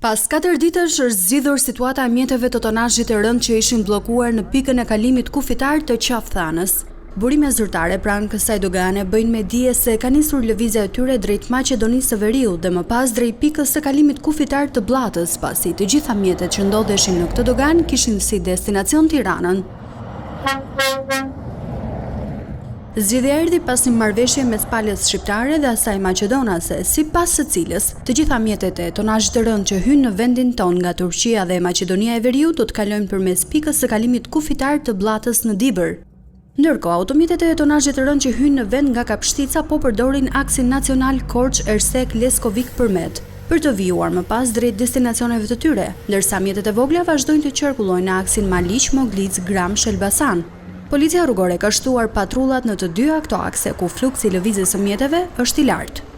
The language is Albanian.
Pas 4 ditësh është zgjidhur situata e mjeteve të tonazhit të rënd që ishin bllokuar në pikën e kalimit kufitar të Qafthanës. Burime zyrtare pranë kësaj dogane bëjnë me dije se ka nisur lëvizja e tyre drejt Maqedonisë së Veriut dhe më pas drejt pikës së kalimit kufitar të Bllatës, pasi të gjitha mjetet që ndodheshin në këtë dogan kishin si destinacion Tiranën. Zgjidhja erdhi pas një marrëveshje mes palës shqiptare dhe asaj maqedonase, sipas së cilës të gjitha mjetet e tonazhit të rënd që hynë në vendin ton nga Turqia dhe Maqedonia e Veriut do të kalojnë përmes pikës së kalimit kufitar të Bllatës në Dibër. Ndërkohë, automjetet e tonazhit të rënd që hynë në vend nga Kapshtica po përdorin aksin nacional Korç-Ersek-Leskovic-Përmet për të vijuar më pas drejt destinacioneve të tyre, ndërsa mjetet e vogla vazhdojnë të qarkullojnë në aksin Maliq-Moglic-Gram-Shelbasan. Policia rrugore ka shtuar patrullat në të dyja këto akse ku fluksi i lëvizjes së mjeteve është i lartë.